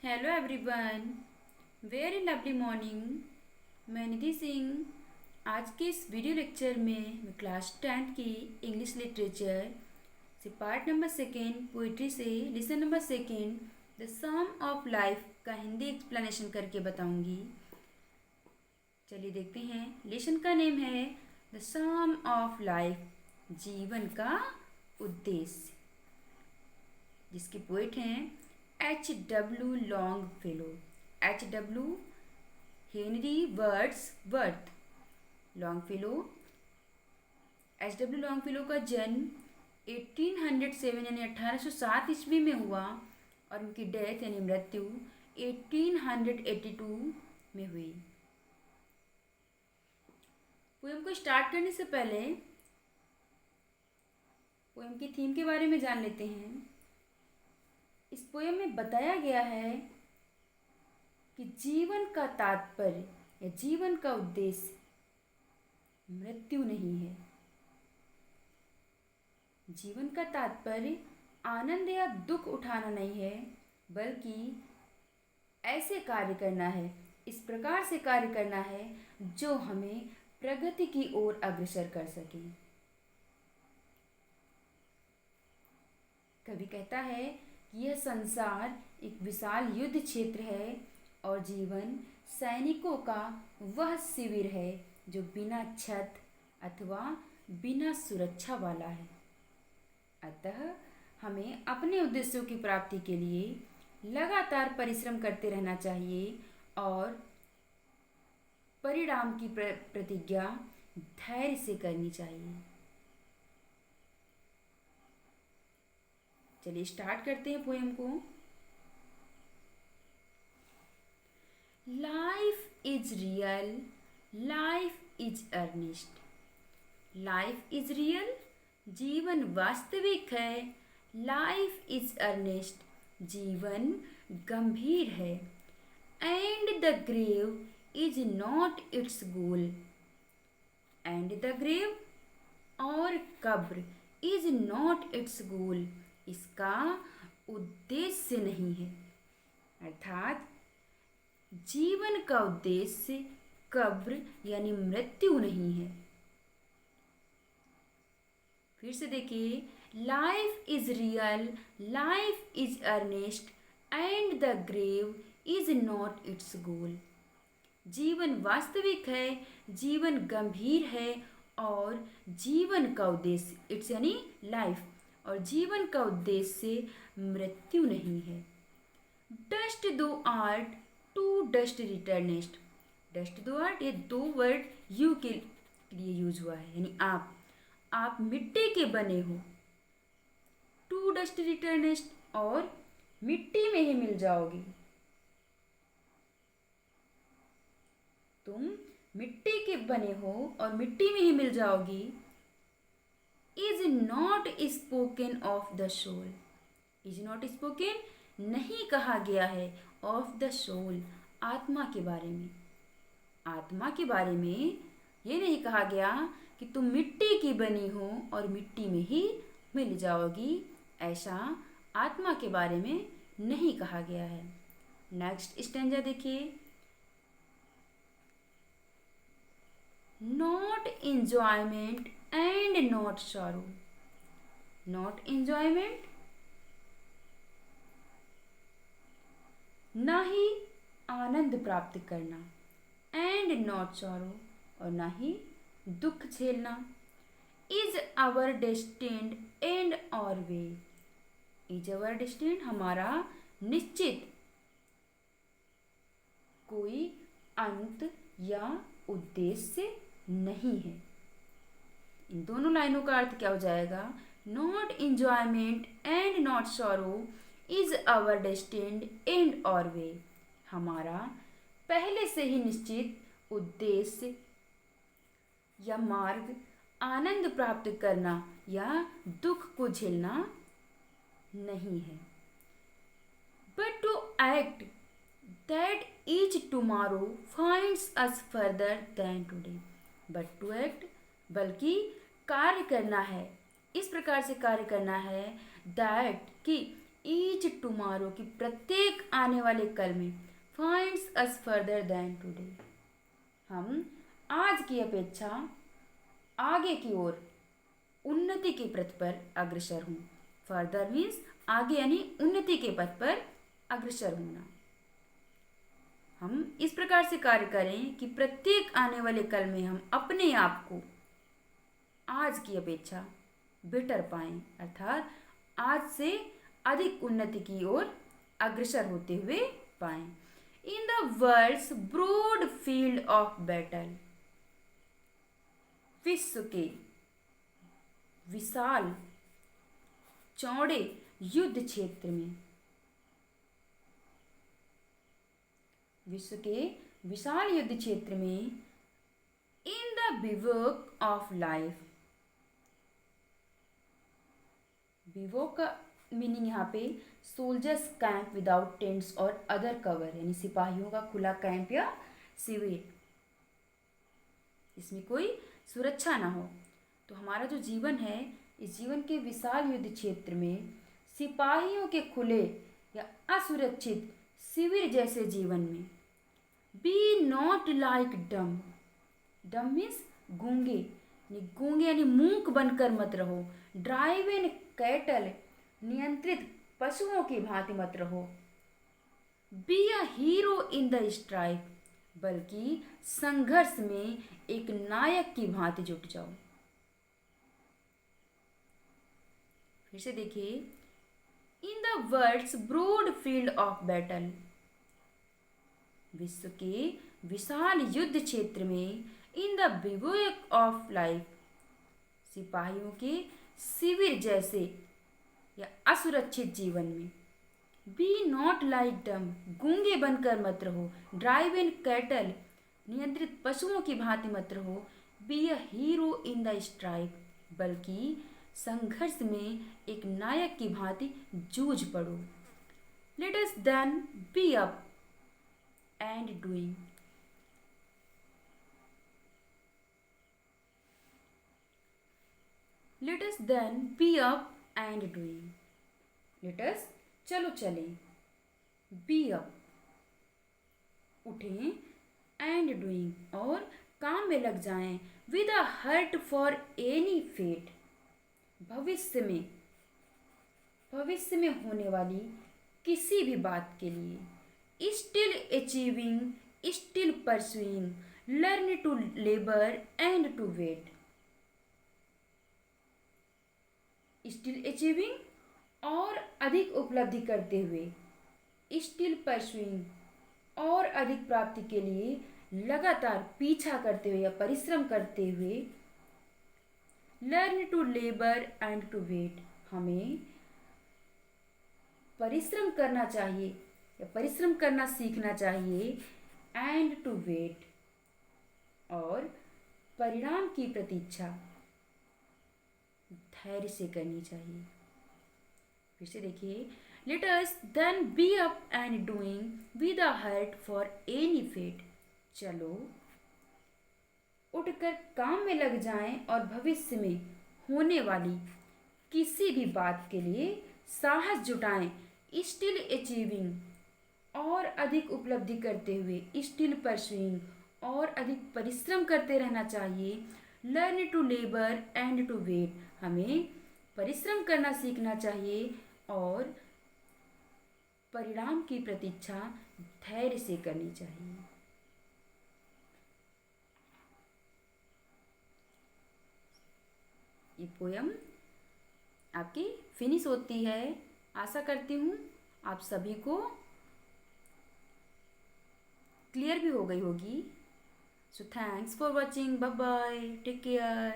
Hello everyone, very lovely morning. मैं निधि सिंह। आज के इस वीडियो लेक्चर में मैं क्लास 10 की इंग्लिश लिटरेचर से पार्ट नंबर सेकेंड पोइट्री से lesson number second the sum of life का हिंदी एक्सप्लेनेशन करके बताऊंगी। चलिए देखते हैं। लेसन का नेम है द सम ऑफ लाइफ, जीवन का उद्देश्य, जिसके पोइट हैं H.W. Longfellow. H.W. Henry Wordsworth Longfellow. H.W. Longfellow का जन्म 1807 यानी 1807 ईस्वी में हुआ और उनकी डेथ यानी मृत्यु 1882 में हुई। पोएम को स्टार्ट करने से पहले पोएम की थीम के बारे में जान लेते हैं। इस पोएम में बताया गया है कि जीवन का तात्पर्य या जीवन का उद्देश्य मृत्यु नहीं है। जीवन का तात्पर्य आनंद या दुख उठाना नहीं है, बल्कि ऐसे कार्य करना है, इस प्रकार से कार्य करना है जो हमें प्रगति की ओर अग्रसर कर सके। कवि कहता है कि यह संसार एक विशाल युद्ध क्षेत्र है और जीवन सैनिकों का वह शिविर है जो बिना छत अथवा बिना सुरक्षा वाला है। अतः हमें अपने उद्देश्यों की प्राप्ति के लिए लगातार परिश्रम करते रहना चाहिए और परिणाम की प्रतिज्ञा धैर्य से करनी चाहिए। चलिए स्टार्ट करते हैं पोएम को। Life is real, life is earnest. Life is real, जीवन वास्तविक है। लाइफ इज अर्निस्ट, जीवन गंभीर है। And the grave is not its goal. And the grave और कब्र इज नॉट इट्स गोल, इसका उद्देश्य नहीं है। अर्थात जीवन का उद्देश्य कब्र यानी मृत्यु नहीं है। फिर से देखिए, life is real, life is earnest and the grave is not its goal. जीवन वास्तविक है, जीवन गंभीर है और जीवन का उद्देश्य इट्स यानी लाइफ और जीवन का उद्देश्य मृत्यु नहीं है। डस्ट दो art to dust returnest. Dust दो आर्ट, ये दो वर्ड यू के लिए यूज हुआ है, यानी आप मिट्टी के बने हो। टू डस्ट रिटर्नेस्ट और मिट्टी में ही मिल जाओगे। तुम मिट्टी के बने हो और मिट्टी में ही मिल जाओगी। Is not spoken of the soul. Is not spoken नहीं कहा गया है ऑफ द सोल, आत्मा के बारे में। आत्मा के बारे में ये नहीं कहा गया कि तुम मिट्टी की बनी हो और मिट्टी में ही मिल जाओगी, ऐसा आत्मा के बारे में नहीं कहा गया है। नेक्स्ट स्टैंजा देखिए। Not enjoyment and not sorrow. Not enjoyment, ना ही आनंद प्राप्त करना, एंड नॉट सॉरो और ना ही दुख झेलना। Is our destined end or way. Is our destined हमारा निश्चित कोई अंत या उद्देश्य नहीं है। इन दोनों लाइनों का अर्थ क्या हो जाएगा? Not enjoyment and not sorrow is our destined end or way. हमारा पहले से ही निश्चित उद्देश्य या मार्ग आनंद प्राप्त करना या दुख को झेलना नहीं है। But to act that each tomorrow finds us further than today। but to act, बल्कि कार्य करना है, इस प्रकार से कार्य करना है, that कि ईच टुमारो कि प्रत्येक आने वाले कल में फाइंड्स अस फर्दर देन टुडे हम आज की अपेक्षा आगे की ओर उन्नति के पथ पर अग्रसर हूँ। फर्दर मीन्स आगे यानी उन्नति के पथ पर अग्रसर होना। हम इस प्रकार से कार्य करें कि प्रत्येक आने वाले कल में हम अपने आप को आज की अपेक्षा बेटर पाएं, अर्थात आज से अधिक उन्नति की ओर अग्रसर होते हुए पाएं। In the world's broad field of battle विश्व के विशाल चौड़े युद्ध क्षेत्र में विश्व के विशाल युद्ध क्षेत्र में in the bivouac of life बिवोक का मीनिंग यहाँ पे सोल्जर्स कैंप विदाउट टेंट्स और अदर कवर यानी सिपाहियों का खुला कैंप या शिविर, इसमें कोई सुरक्षा ना हो। तो हमारा जो जीवन है इस जीवन के विशाल युद्ध क्षेत्र में सिपाहियों के खुले या असुरक्षित शिविर जैसे जीवन में बी नॉट लाइक डम डम मीन्स गूंगे यानी मूक बनकर मत रहो। ड्राइव इन कैटल नियंत्रित पशुओं की भांति मत रहो। Be a hero in the strike बल्कि संघर्ष में एक नायक की भांति जुट जाओ। फिर से देखिए, in the world's broad field of battle विश्व के विशाल युद्ध क्षेत्र में in the bivouac of life सिपाहियों के शिविर जैसे या असुरक्षित जीवन में बी नॉट लाइक डम गूंगे बनकर मत रहो। ड्राइव इन कैटल नियंत्रित पशुओं की भांति मत रहो। Be a hero in the strike बल्कि संघर्ष में एक नायक की भांति जूझ पड़ो। Let us then be up and doing let us then be up and doing let us चलो चलें बी अप उठें एंड डूइंग और काम में लग जाएं with a heart for any fate भविष्य में होने वाली किसी भी बात के लिए still achieving still pursuing learn to labour and to wait still achieving और अधिक उपलब्धि करते हुए स्टिल परसुइंग और अधिक प्राप्ति के लिए लगातार पीछा करते हुए या परिश्रम करते हुए learn to labour and to wait हमें परिश्रम करना चाहिए या परिश्रम करना सीखना चाहिए एंड टू वेट और परिणाम की प्रतीक्षा धैर्य से करनी चाहिए। फिर से देखिए, let us then be up and doing with a heart for any fate चलो उठकर काम में लग जाएं और भविष्य में होने वाली किसी भी बात के लिए साहस जुटाएं। स्टिल अचीविंग और अधिक उपलब्धि करते हुए स्टिल परसुइंग और अधिक परिश्रम करते रहना चाहिए। Learn to labour and to wait हमें परिश्रम करना सीखना चाहिए और परिणाम की प्रतीक्षा धैर्य से करनी चाहिए। ये पोयम आपकी फिनिश होती है। आशा करती हूँ आप सभी को क्लियर भी हो गई होगी। So thanks for watching, bye bye, take care.